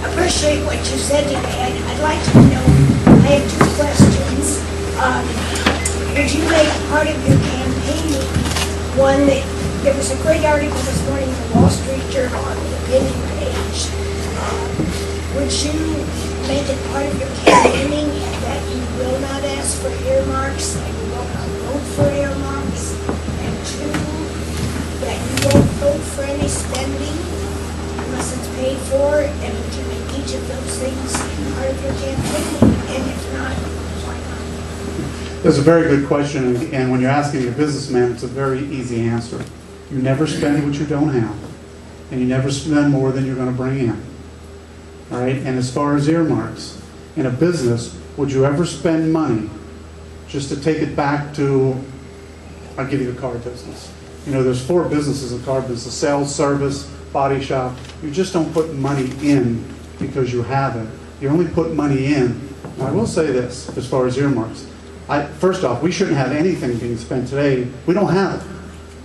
appreciate what you said today. I'd like to know, I have two questions. Would you make part of your campaigning one that, there was a great article this morning in the Wall Street Journal on the opinion page. Would you make it part of your campaigning that you will not ask for earmarks and you will not vote for earmarks? And two, that you won't vote for any spending unless it's paid for, and would you make each of those things part of your campaigning? And if not, why not? That's a very good question, and when you're asking a businessman, it's a very easy answer. You never spend what you don't have, and you never spend more than you're going to bring in. All right, and as far as earmarks, in a business, would you ever spend money just to take it back to, I'll give you the car business. You know, there's 4 businesses in the car business: sales, service, body shop. You just don't put money in because you have it. You only put money in. Now, I will say this, as far as earmarks. First off, we shouldn't have anything being spent today. We don't have it.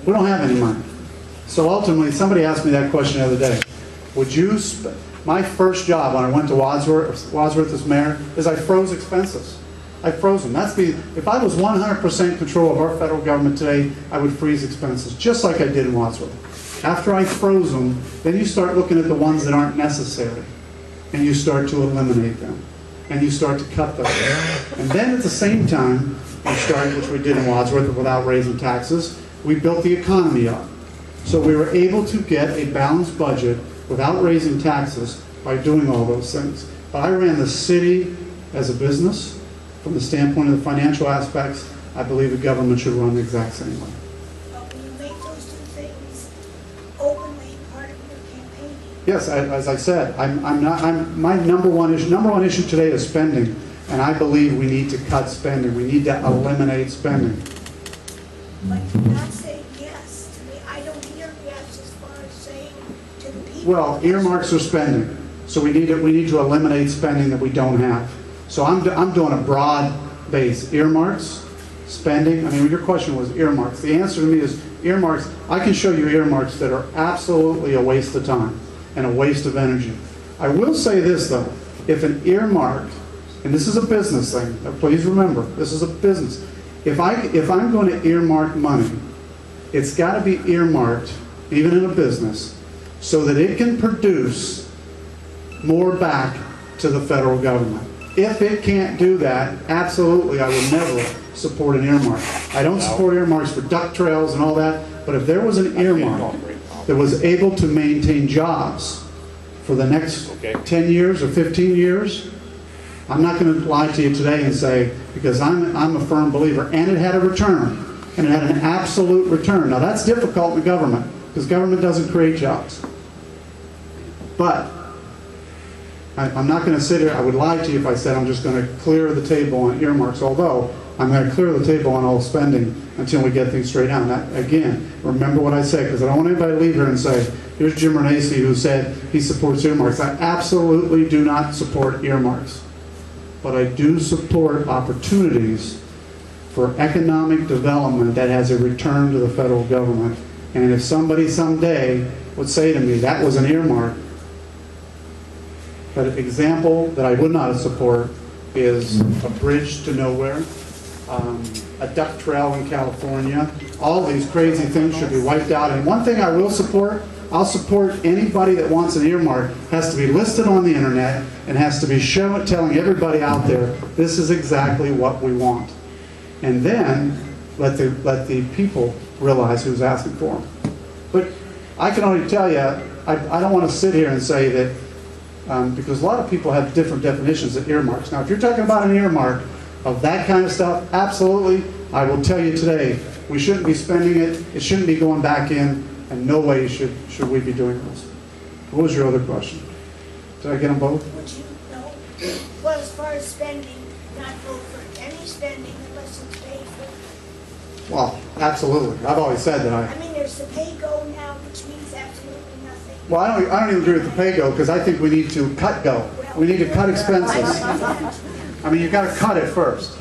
We don't have any money. So ultimately, somebody asked me that question the other day. Would you my first job when I went to Wadsworth as mayor is I froze expenses. I froze them. If I was 100% control of our federal government today, I would freeze expenses, just like I did in Wadsworth. After I froze them, then you start looking at the ones that aren't necessary, and you start to eliminate them, and you start to cut them. And then at the same time, we started, which we did in Wadsworth without raising taxes, we built the economy up. So we were able to get a balanced budget without raising taxes by doing all those things. But I ran the city as a business. From the standpoint of the financial aspects, I believe the government should run the exact same way. But will you make those two things openly part of your campaign? Yes, as I said, my number one issue today is spending, and I believe we need to cut spending. We need to eliminate spending. But you're not saying yes to me. I don't hear yes as far as saying to the people. Well, earmarks are spending, so we need to eliminate spending that we don't have. So I'm doing a broad base. Earmarks, spending. I mean, your question was earmarks. The answer to me is earmarks. I can show you earmarks that are absolutely a waste of time and a waste of energy. I will say this, though. If an earmark, and this is a business thing, please remember, this is a business. If I'm going to earmark money, it's got to be earmarked, even in a business, so that it can produce more back to the federal government. If it can't do that, absolutely, I would never support an earmark. I don't support earmarks for duck trails and all that, but if there was an earmark that was able to maintain jobs for the next 10 years or 15 years, I'm not going to lie to you today and say, because I'm a firm believer, and it had a return, and it had an absolute return. Now that's difficult in government, because government doesn't create jobs. But I'm not going to sit here, I would lie to you if I said I'm just going to clear the table on earmarks, although I'm going to clear the table on all spending until we get things straight out. And again, remember what I said, because I don't want anybody to leave here and say, here's Jim Renacci who said he supports earmarks. I absolutely do not support earmarks. But I do support opportunities for economic development that has a return to the federal government. And if somebody someday would say to me, that was an earmark, but an example that I would not support is a bridge to nowhere, a duck trail in California. All these crazy things should be wiped out. And one thing I will support, I'll support anybody that wants an earmark has to be listed on the internet and has to be telling everybody out there, this is exactly what we want. And then let the people realize who's asking for them. But I can only tell you, I don't want to sit here and say that, because a lot of people have different definitions of earmarks. Now, if you're talking about an earmark of that kind of stuff, absolutely, I will tell you today, we shouldn't be spending it, it shouldn't be going back in, and no way should we be doing this. What was your other question? Did I get them both? Would you know? Well, as far as spending, not vote for any spending unless it's paid for. Well, absolutely. I've always said that I mean, there's the pay-go now, which means absolutely nothing. Well, I don't even agree with the pay-go, because I think we need to cut go. We need to cut expenses. I mean, you've got to cut it first.